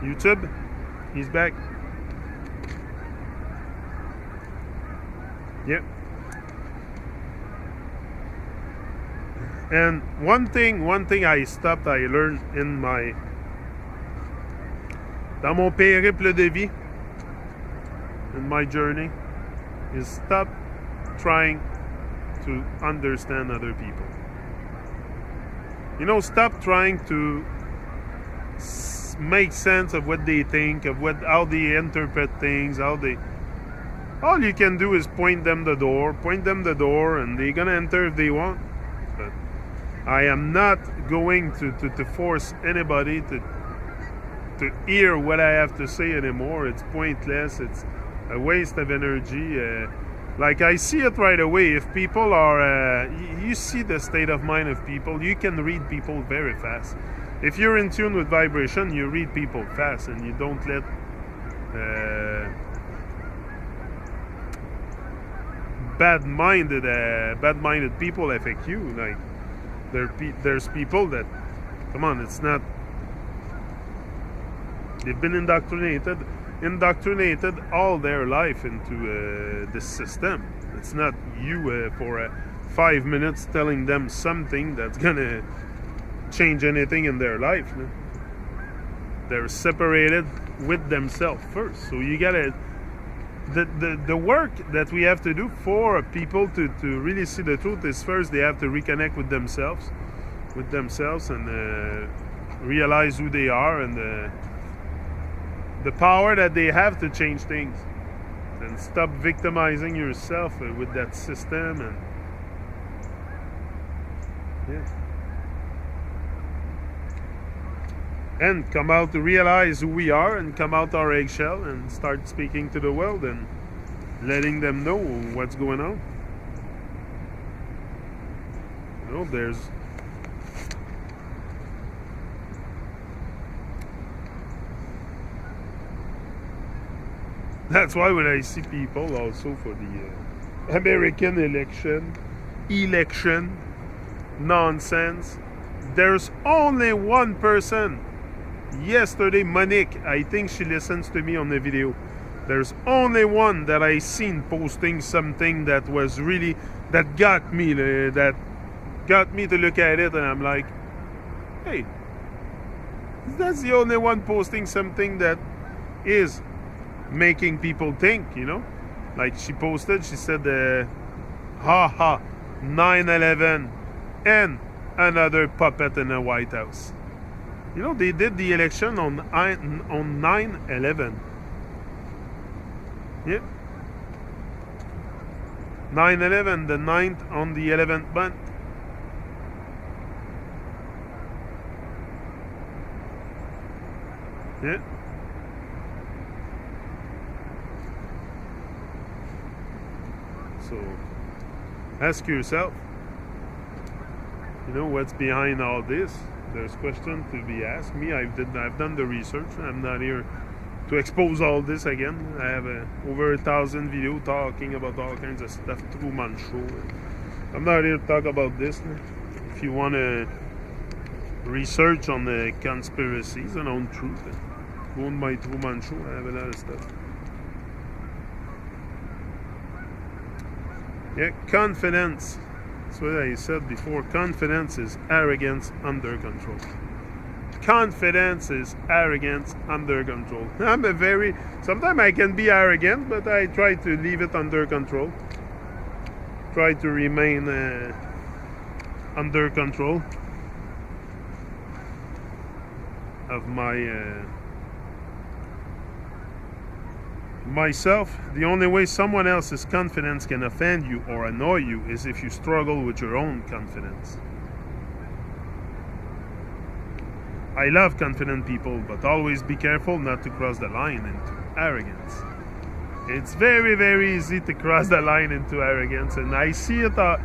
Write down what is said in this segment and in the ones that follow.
YouTube, he's back. Yep. And one thing I learned dans mon périple de vie, in my journey, is stop trying to understand other people. You know, stop trying to make sense of what they think, of how they interpret things, all you can do is point them the door, and they're gonna enter if they want. But I am not going to force anybody to hear what I have to say anymore. It's pointless. It's a waste of energy. Like, I see it right away. If people are, you see the state of mind of people. You can read people very fast. If you're in tune with vibration, you read people fast, and you don't let bad-minded people affect you. Like, there's people that, come on, it's not. They've been indoctrinated all their life into this system. It's not you for 5 minutes telling them something that's gonna change anything in their life. No? They're separated with themselves first. So you gotta, the work that we have to do for people to really see the truth is, first they have to reconnect with themselves and realize who they are and the power that they have to change things, and stop victimizing yourself with that system. And and come out to realize who we are, and come out our eggshell and start speaking to the world and letting them know what's going on. You know, that's why when I see people also for the American election nonsense, there's only one person. Yesterday, Monique, I think she listens to me on the video. There's only one that I seen posting something that was really, that got me to look at it, and I'm like, hey, that's the only one posting something that is making people think, you know. Like, she posted, she said, 9/11 and another puppet in the White House. You know, they did the election on 9/11. Yeah. 9/11, the 9th on the 11th month. Yeah. So, ask yourself, you know, what's behind all this? There's questions to be asked. Me, I've done the research. I'm not here to expose all this again. I have over 1,000 videos talking about all kinds of stuff through my show. I'm not here to talk about this. If you want to research on the conspiracies and on truth, go on my Truman Show. I have a lot of stuff. Yeah, confidence. That's what I said before. Confidence is arrogance under control. Confidence is arrogance under control. Sometimes I can be arrogant, but I try to leave it under control. Try to remain under control of myself. The only way someone else's confidence can offend you or annoy you is if you struggle with your own confidence. I love confident people, but always be careful not to cross the line into arrogance. It's very, very easy to cross the line into arrogance, and I see it I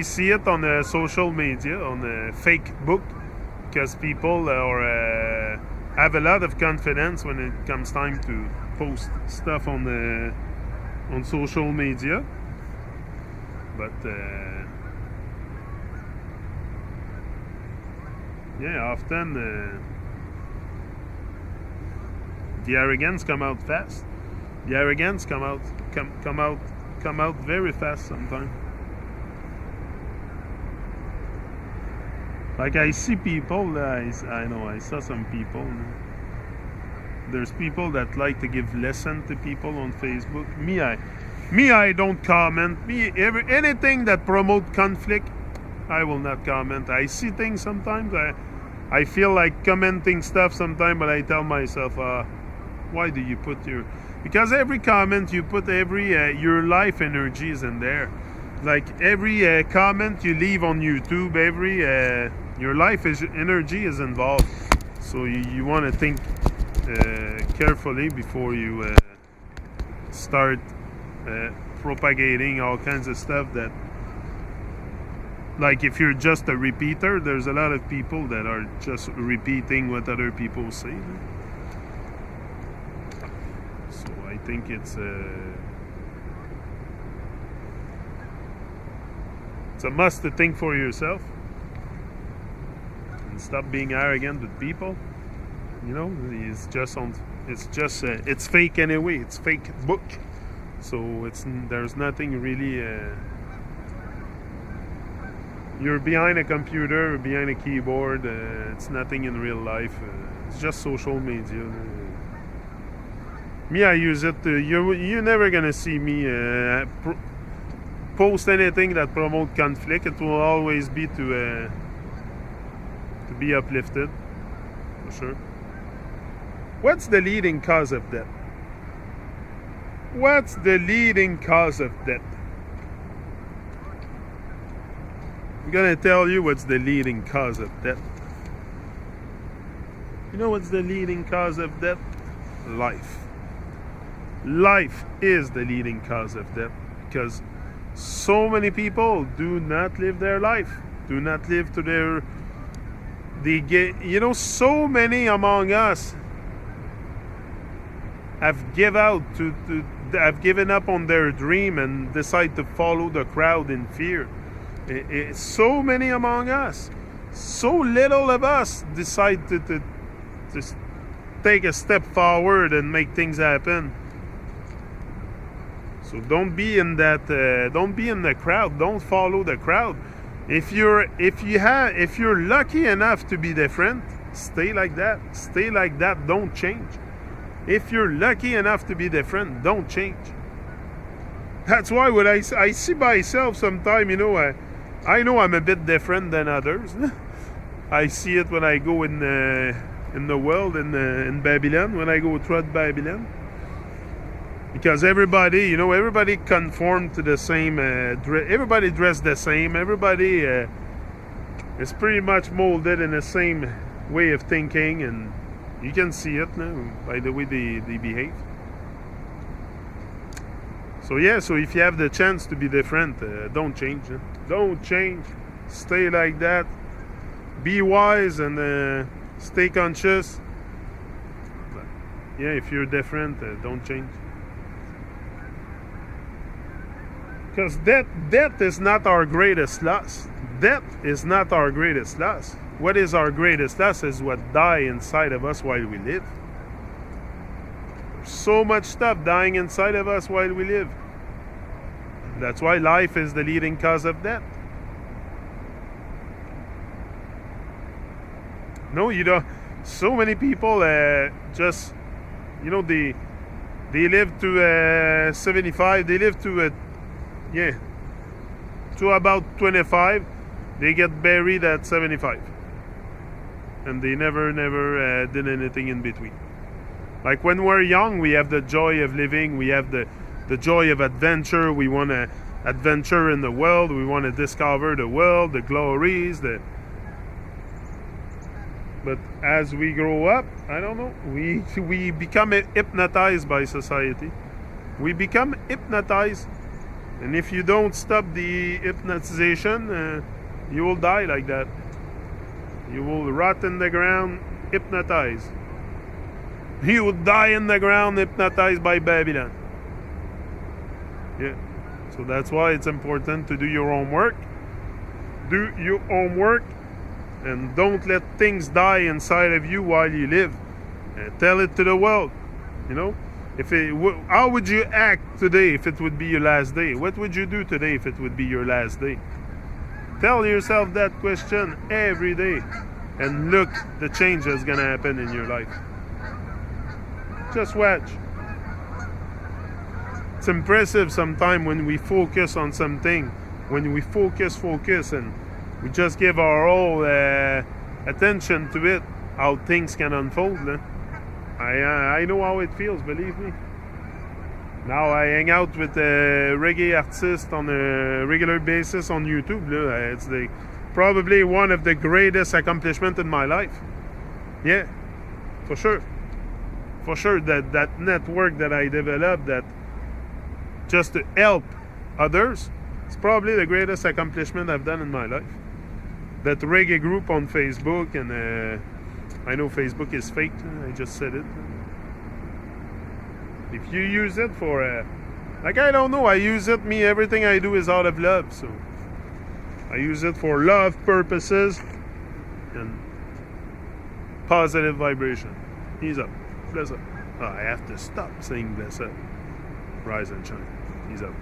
see it on social media, on Facebook, because people have a lot of confidence when it comes time to post stuff on social media, but yeah, often the arrogance come out fast. The arrogance come out very fast sometimes. Like I see people, I know I saw some people. There's people that like to give lesson to people on Facebook. Me, I don't comment. Anything that promote conflict, I will not comment. I see things sometimes. I feel like commenting stuff sometimes, but I tell myself, why do you put your? Because every comment you put, your life energy is in there. Like every comment you leave on YouTube, your life energy is involved. So you want to think carefully before you start propagating all kinds of stuff that, like, if you're just a repeater, there's a lot of people that are just repeating what other people say. So I think it's a must to think for yourself and stop being arrogant with people. You know, it's fake anyway. It's fake book. So there's nothing really. You're behind a computer, behind a keyboard. It's nothing in real life. It's just social media. Me, I use it. You're never gonna see me post anything that promote conflict. It will always be to be uplifted, for sure. What's the leading cause of death? What's the leading cause of death? I'm gonna tell you what's the leading cause of death. You know what's the leading cause of death? Life. Life is the leading cause of death, because so many people do not live their life, do not live to their. So many among us have given up on their dream and decide to follow the crowd in fear. So many among us, so little of us decide to take a step forward and make things happen. So don't be in that. Don't be in the crowd. Don't follow the crowd. If you're lucky enough to be different, stay like that. Stay like that. Don't change. If you're lucky enough to be different, don't change. That's why when I see myself sometimes, I know I'm a bit different than others. I see it when I go in the world, in Babylon, when I go throughout Babylon. Because everybody conformed to the same, everybody dressed the same, everybody is pretty much molded in the same way of thinking, and you can see it now by the way they behave. So if you have the chance to be different, don't change. Don't change. Stay like that. Be wise and stay conscious. But, if you're different, don't change. Because death is not our greatest loss. Death is not our greatest loss. What is our greatest loss is what die inside of us while we live. There's so much stuff dying inside of us while we live. That's why life is the leading cause of death. No, so many people just, they live to 75. They live to to about 25. They get buried at 75, and they never did anything in between. Like when we're young, we have the joy of living. We have the joy of adventure. We want to adventure in the world. We want to discover the world, the glories. But as we grow up, I don't know. We become hypnotized by society. We become hypnotized. And if you don't stop the hypnotization, you will die like that. You will rot in the ground, hypnotized. You will die in the ground, hypnotized by Babylon. So that's why it's important to do your homework. Do your homework, and don't let things die inside of you while you live. Tell it to the world. You know, how would you act today if it would be your last day? What would you do today if it would be your last day? Tell yourself that question every day, and look the change that's gonna happen in your life. Just watch. It's impressive sometimes when we focus on something, when we focus, and we just give our whole attention to it, how things can unfold. I know how it feels, believe me. Now I hang out with reggae artists on a regular basis on YouTube. It's probably one of the greatest accomplishments in my life. Yeah, for sure. For sure, that network that I developed, that just to help others, it's probably the greatest accomplishment I've done in my life. That reggae group on Facebook, and I know Facebook is fake, I just said it. If you use it for, like, I don't know, I use it, everything I do is out of love, so I use it for love purposes and positive vibration. Ease up, bless up. Oh, I have to stop saying bless up. Rise and shine. Ease up.